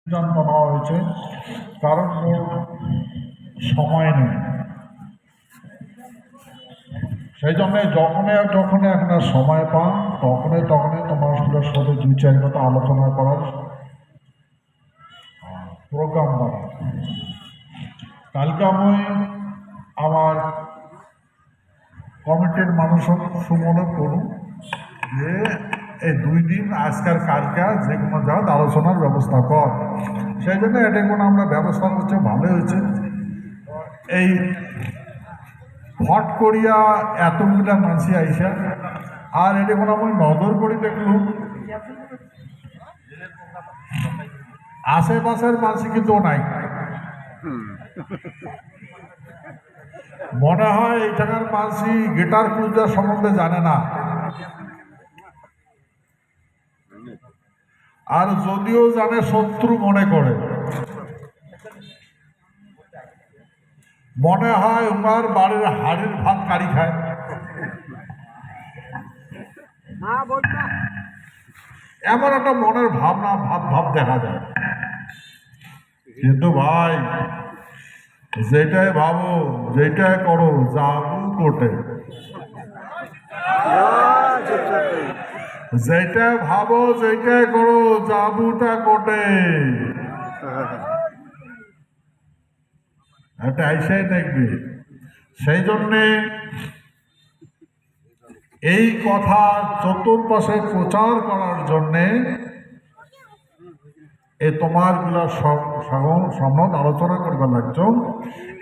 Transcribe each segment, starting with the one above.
সিদ্ধান্ত নেওয়া হয়েছে, কারণ ওর সময় নেই। সেই জন্য যখনই আপনার সময় পান তখনই তোমার সাথে 2-4 কথা আলোচনা করার প্রোগ্রাম বানান। কালকে আমি আমার কমিটির মানুষ সুমনে করুন যে এই 2 দিন আজকাল কালকে যে কোনো জায়গায় আলোচনার ব্যবস্থা কর। সেই জন্য এটা কোনো আমরা ব্যবস্থা করছি, ভালো হয়েছে। এই হট করিয়া এতগুলা মানসি আইসা আর এটা কোনো আমি নজর করি দেখলুম আশেপাশের মানসি কিন্তু নাই। মনে হয় এইখানের মানসি গিটার পূজার সম্বন্ধে জানে না, আর যদিও জানে শত্রু মনে করে। মনে হয় উনার বাড়ির হাড়ির ভাত কারি খায়। এমন একটা মনের ভাবনা ভাব দেখা যায়। কিন্তু ভাই, যেটাই ভাবো যেটাই করো যাবো কোটে, যেটাই ভাবো যেটাই করো যাবুটা কোটে। একটা আইসাই দেখবে। সেই জন্যে এই কথা চতুর্পাশে প্রচার করার জন্যে এই তোমার গুলা সম্বন্ধ আলোচনা করবার লাগছো।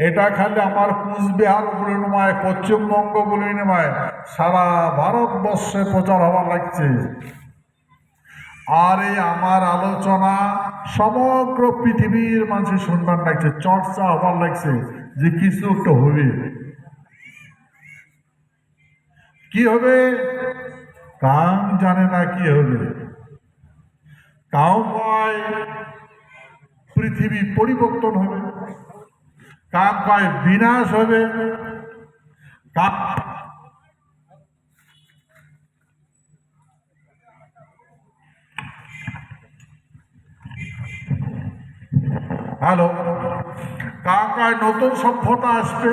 এটা খালি আমার কুচবিহার বলে নয়, পশ্চিমবঙ্গ বলে নয়, সারা ভারতবর্ষে প্রচার হবার লাগছে। আর এই আমার আলোচনা সমগ্র পৃথিবীর মানুষ শুনবার লাগছে, চর্চা হবার লাগছে যে কিছু একটা হবে। কি হবে কাম জানে না কি হবে। কাউ কয় পৃথিবী পরিবর্তন হবে, কাম কয় বিনাশ হবে, হ্যালো, কাম কয় নতুন সভ্যতা আসবে।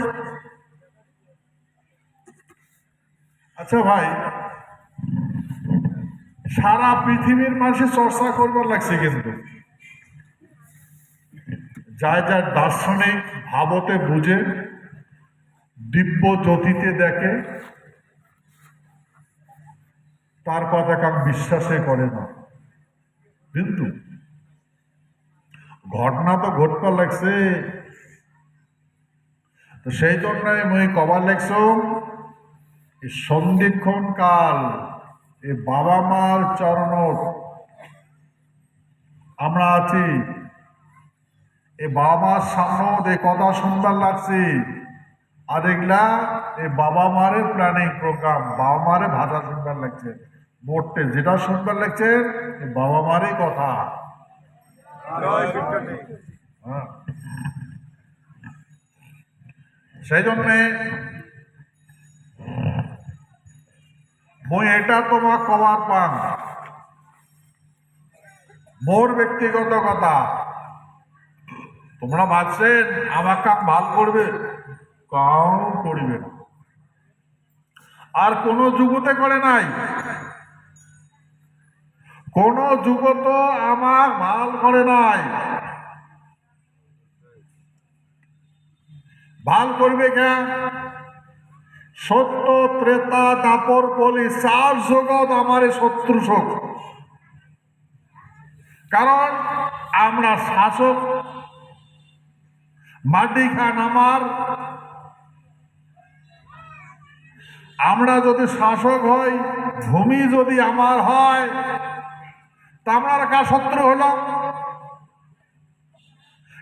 আচ্ছা ভাই, সারা পৃথিবীর মানুষ চর্চা করবার লাগছে, কিন্তু যার যার দার্শনিক ভাবতে বুঝে, দিব্য জ্যোতিতে দেখে, তার কথা কাম বিশ্বাসে করে না। কিন্তু ঘটনা তো ঘটবার লাগছে। তো সেই জন্য মই কবার লাগছ সন্ধিক্ষণ কাল এই বাবা মার চরণ আমরা আছি। এই বাবা মার সামনে এই কথা শুনবার লাগছে। আর এগুলা এই বাবা মারে প্ল্যানিং প্রোগ্রাম, বাবা মারে ভাষা শুনবার লাগছে। মোটে যেটা শুনবার লাগছে বাবা মারই কথা। সেই জন্যে মই এটা তোমার কবার পান, মোর ব্যক্তিগত কথা। তোমরা ভাবছেন আমার কাম ভাল করবে, কাউ করিবে না। আর কোন যুগতে করে নাই, কোন যুগত আমার ভাল করে নাই। ভাল করবে কেন? সত্য ত্রেতা দাপর বলি 4 জগৎ আমার শত্রু শোক। কারণ আমরা শাসক, মাটি খান আমার। আমরা যদি শাসক হই, ভূমি যদি আমার হয়, তা আমরা কার শত্রু হলাম?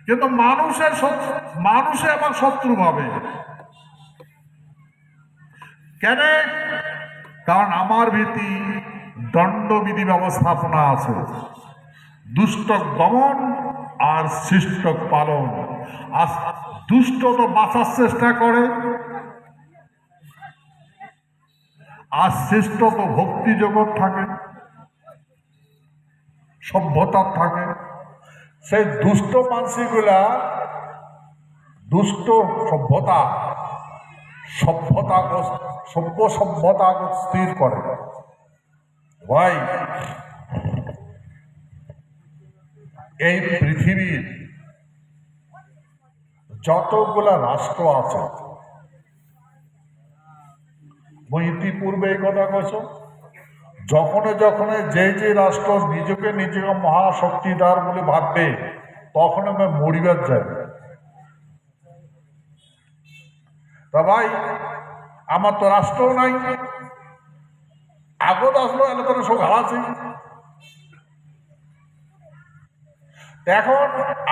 কিন্তু মানুষে আমার শত্রু ভাবে কেন? কারণ আমার ভীতি দণ্ডবিধি ব্যবস্থাপনা আছে, দুষ্ট দমন আর শিষ্ট পালন। আর দুষ্ট তো বাঁচার চেষ্টা করে, আর শিষ্ট তো ভক্তি জগৎ থাকে, সভ্যতা থাকে। সেই দুষ্ট মানসিকগুলা দুষ্ট সভ্যতা স্থির করে। ভাই, এই পৃথিবীর যতগুলা রাষ্ট্র আছে, ইতিপূর্বে এই কথা কছ, যখন যে রাষ্ট্র নিজকে মহাশক্তিদার বলে ভাববে, তখন আমি মরিবার যাবে। তা ভাই, আমার তো রাষ্ট্রও নাই, আগত আসলো এলাকার সব হারাছে। এখন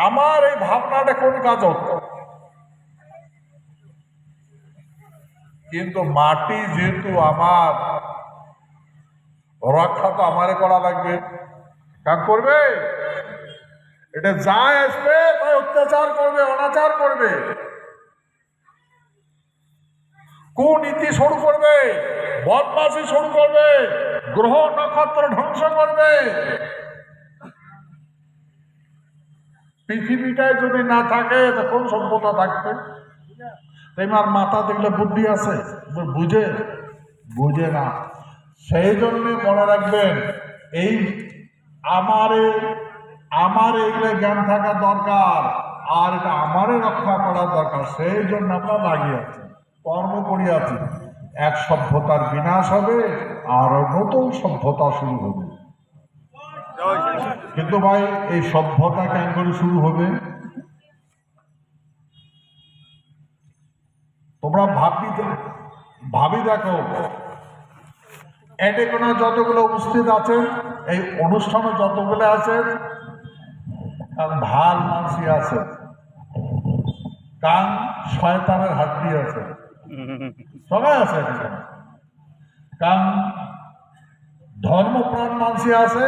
আমার এই ভাবনাটা কোন কাজ হতো, কিন্তু মাটি যেহেতু আমার, রক্ষা তো আমারে করা লাগবে। কাজ করবে, এটা যাই আসবে তাই অত্যাচার করবে, অনাচার করবে, কুনীতি শুরু করবে, বদমাশি শুরু করবে, গ্রহ নক্ষত্র ধ্বংস করবে। পৃথিবীটায় যদি না থাকে তখন সভ্যতা থাকবে? তোমার মাথা দেখলে বুদ্ধি আছে, বুঝে না। সেই জন্য মনে রাখবেন, এই আমার এইগুলো জ্ঞান থাকা দরকার, আর এটা আমারে রক্ষা করা দরকার। সেই জন্য আমরা লাগিয়ে আছি, কর্ম করিয়াছি। এক সভ্যতার বিনাশ হবে আর নতুন সভ্যতা শুরু হবে। কিন্তু ভাই, এই সভ্যতা কেন করে শুরু হবে? তোমরা ভাবি দেখো, এতে কোনো যতগুলো উপস্থিত আছেন, এই অনুষ্ঠানে যতগুলো আছেন, ভাল মানসি আছে, কান শয়তানের হাড্ডি আছে, সবাই আছে এখানে। কারণ ধর্মপ্রাণ মানসি আছে,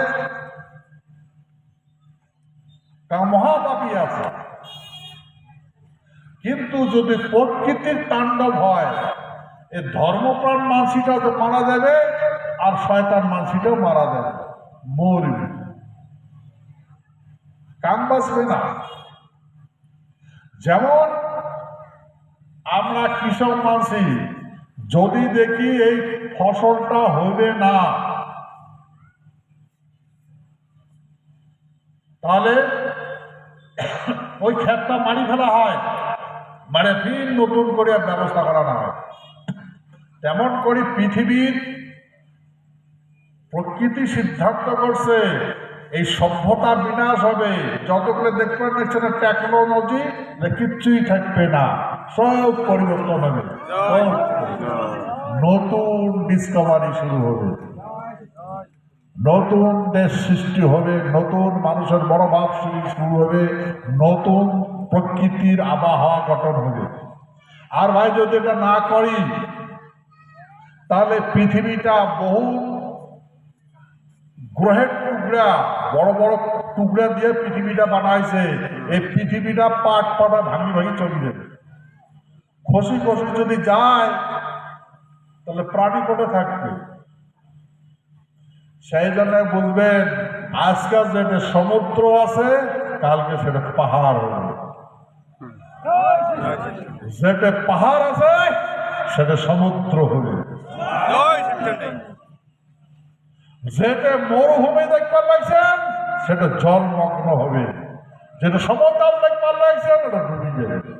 কারণ মহাপাপী আছে। কিন্তু যদি প্রকৃতির তাণ্ডব হয়, এই ধর্মপ্রাণ মানসিটা তো মারা যাবে, আর শয়তান মানসিটাও মারা যাবে, মরবে, কান বাঁচবে না। যেমন আমরা কৃষক মানসি, যদি দেখি এই ফসলটা হবে না, তাহলে ওই ক্ষেতটা মারি ফেলা হয়, মানে ফির নতুন করে ব্যবস্থা করা না হয়। তেমন করে পৃথিবীর প্রকৃতি সিদ্ধান্ত করছে এই সভ্যতা বিনাশ হবে। যতগুলো দেখতে পাচ্ছেন টেকনোলজি, কিচ্ছুই থাকবে না, সব পরিবর্তন হবে, নতুন ডিসকভারি শুরু হবে, নতুন দেশ সৃষ্টি হবে, নতুন মানুষের মনোভাব শুরু হবে, নতুন প্রকৃতির আবহাওয়া গঠন হবে। আর ভাই, যদি এটা না করি, তাহলে পৃথিবীটা বহু গ্রহের টুকরা, বড় বড় টুকরা দিয়ে পৃথিবীটা বানাইছে। এই পৃথিবীটা পাট পাটা ভাঙি চলে যাবে। খসি যদি যায়, তাহলে প্রাণী কোটে থাকবে। সেই জন্য বুঝবেন, আজকাল যেটা সমুদ্র আছে, কালকে সেটা পাহাড় হবে, যেটা পাহাড় আছে সেটা সমুদ্র হবে, যেটা মরুভূমি দেখবার লাগছেন সেটা জলমগ্ন হবে, যেটা সমতল দেখবার লাগছেন ওটা ডুবে যাবে।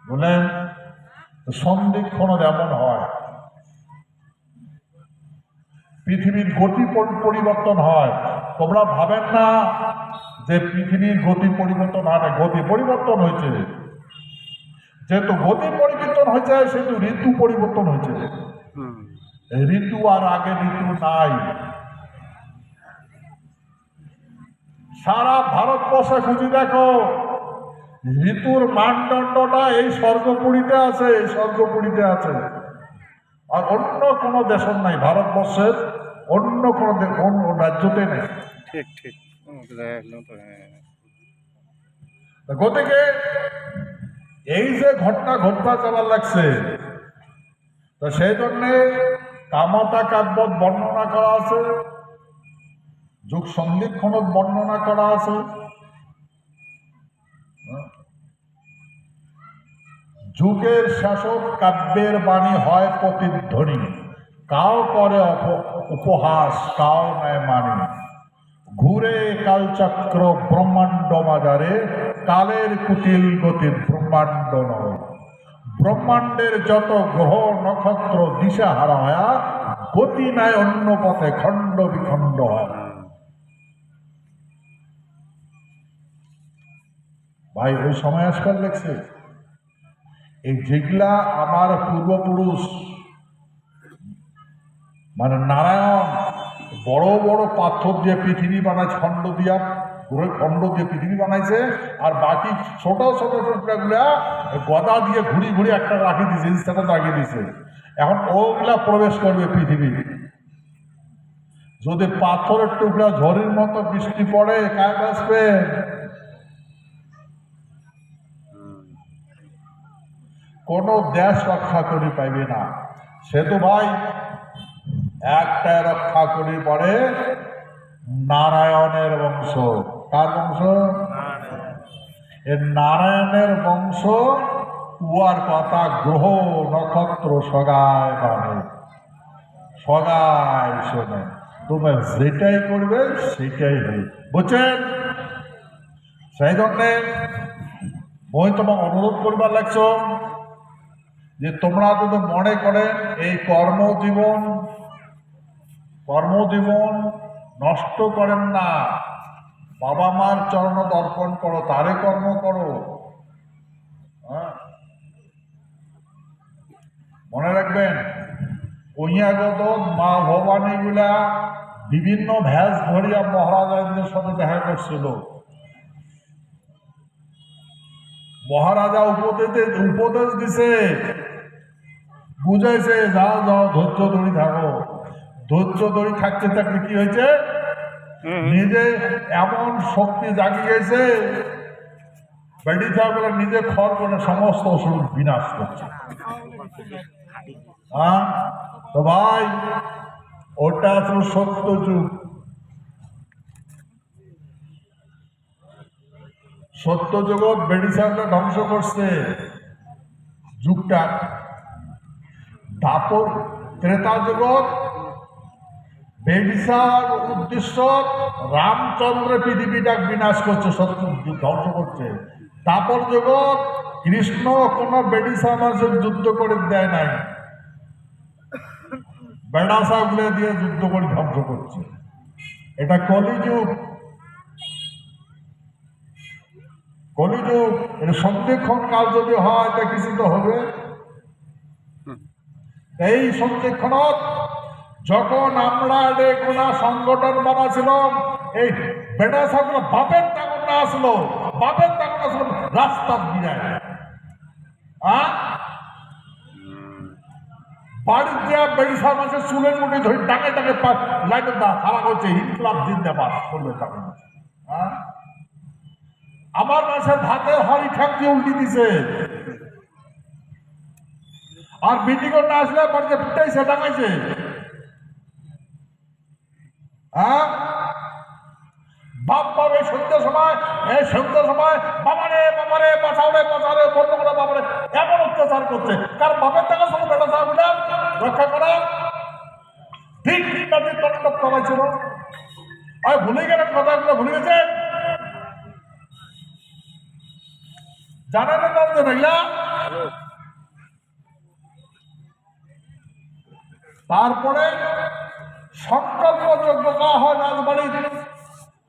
বলেন, সন্ধিক্ষণ এমন হয়, পৃথিবীর গতি পরিবর্তন হয়। তোমরা ভাবেন না যে পৃথিবীর গতি পরিবর্তন হয় না, গতি পরিবর্তন হয়েছে। যেহেতু গতি পরিবর্তন হয়েছে, সেহেতু ঋতু পরিবর্তন হয়েছে। ঋতু আর আগে ঋতু নাই। সারা ভারতবর্ষে খুঁজে দেখো, ঋতুর মানদণ্ডটা এই স্বর্গপুরীতে আছে, এই স্বর্গপুরীতে আছে, আর অন্য কোনো দেশের নাই, ভারতবর্ষের অন্য কোনো রাজ্যতে নেই। ঠিক ঠিক। গতিকে এই যে ঘটনা চলার লাগছে, তো সেই জন্যে কামতা কাব্যত বর্ণনা করা আছে যুগ সন্ধিক্ষণত বর্ণনা করা আছে। যুগের শাসক কাব্যের বাণী হয় প্রতিধ্বনি, কাও করে উপহাস, কাও নেয় মানি। ঘুরে কালচক্র ব্রহ্মাণ্ড বাজারে, কালের কুটিল গতি ব্রহ্মাণ্ড নয়। ব্রহ্মাণ্ডের যত গ্রহ নক্ষত্র দিশা হারা হয়া, গতি নেয় অন্য পথে, খণ্ড বিখণ্ড হয়। ভাই ওই সময় আসকার লেগছে, এই যেগুলা আমার পূর্বপুরুষ মানে নারায়ণ বড় বড় পাথর দিয়ে পৃথিবী বানাইছে, খণ্ড দিয়ে পৃথিবী বানাইছে, আর বাকি ছোট ছোট টুকরাগুলা গদা দিয়ে ঘুরি ঘুরি একটা রাখি দিয়েছে, ইনস্টাটা লাগিয়ে দিয়েছে। এখন ওগুলা প্রবেশ করবে পৃথিবী। যদি পাথরের টুকরা ঝড়ির মতো বৃষ্টি পড়ে, কায় বাঁচবে? কোন দেশ রক্ষা করি পাইবে না। সে তো ভাই একটাই রক্ষা করি পড়ে, নারায়ণের বংশ। কার বংশ? এর নারায়ণের বংশ। উয়ার কথা গ্রহ নক্ষত্র সগায় মানে, সগায় শোনে। তুমি যেটাই করবে সেটাই হবে, বুঝছেন? সেই জন্যে মই তোমাকে অনুরোধ করবার লাগছ যে তোমরা যদি মনে করেন এই কর্মজীবন নষ্ট করেন না, বাবা মার চরণ দর্পণ করো, তারে কর্ম করো। মনে রাখবেন, কইয়াগত মা ভবানী গুলা বিভিন্ন ভ্যাস ধরিয়া মহারাজাদের সাথে দেখা করছিল। মহারাজা উপদেশ দিছে, বুঝাইছে, যাও যাও ধৈর্য ধরি থাকো। ধৈর্য ধরি থাকতে থাকতে কি হয়েছে, নিজে এমন শক্তি জাগি গেছে, বেডি সাহেবের নিজে খড় করে সমস্ত অসুর বিনাশ করছে। তো ভাই ওটা আসলে সত্য যুগ। সত্য জগৎ বেডি সাহেবরা ধ্বংস করছে যুগটা। তারপর ত্রেতা জগৎ বেডিসার উদ্দেশ্য রামচন্দ্র পৃথিবীটা বিনাশ করছে, সত্য ধ্বংস করছে। তারপর জগৎ কৃষ্ণ কোন বেডিসা মানুষের যুদ্ধ করে দেয় নাই, বেড়াসা গুলো দিয়ে যুদ্ধ করে ধ্বংস করছে। এটা কলিযুগ। কলিযুগ এর সন্ধিক্ষণ কাল যদি হয় তা কিছু তো হবে। এই সন্ধিক্ষণত যখন আমরা কোন সংগঠন বানাছিলাম, এই বেড়াসাগুলো বাপের টাকা আসলো, রাস্তা বিরায় বাড়ির দেওয়া বেড়িসা মাসের চুলের মুঠি ধরে ডাকে ডাকে লাইটের দা খারাপ হচ্ছে, ইনকলাব জিন্দাবাদ করবে তাকে। আমার মাসের ভাতে হরি ঠাক দিয়ে উল্টি দিছে, আর মিটিং না আসলে বাড়িতে পিটাইছে, ডাকাইছে। বাপ পাবে সন্ধ্যার সময়, এই সন্ধ্যার সময় বাবারে বাবারে বাঁচাওরে বাঁচারে বন্ধ করে বাবারে এমন অত্যাচার করছে। কারণ বাপের টাকা শুধু বেটা সাহেব রক্ষা করা ঠিক ঠিক আছে, টপ করাইছিল। আর ভুলে গেলেন কথাগুলো, ভুলে গেছেন, জানেন না ভাইয়া। তারপরে সংকল্প যোগ্য করা হয় রাজবাড়ির,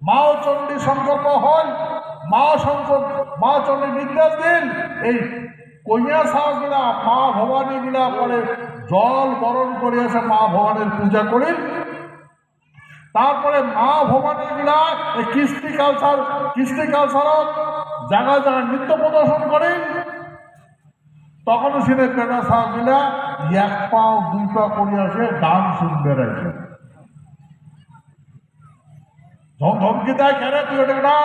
মাও চণ্ডী সংকল্প হয়। মা চণ্ডী নির্দেশ দিন, এই কন্যা সাহগুলা মা ভবানী গুলা পরে জল বরণ করে এসে মা ভবানীর পূজা করি। তারপরে মা ভবানী গুলা এই কৃষ্টি কালচার জায়গায় জায়গায় নৃত্য প্রদর্শন করি। তখন সেটা বেড়া সাহগুলা এক পাও দুই পা করে আসে গান শুনবে রয়েছে। ধমকি দেয়, কেন তুই ওটা না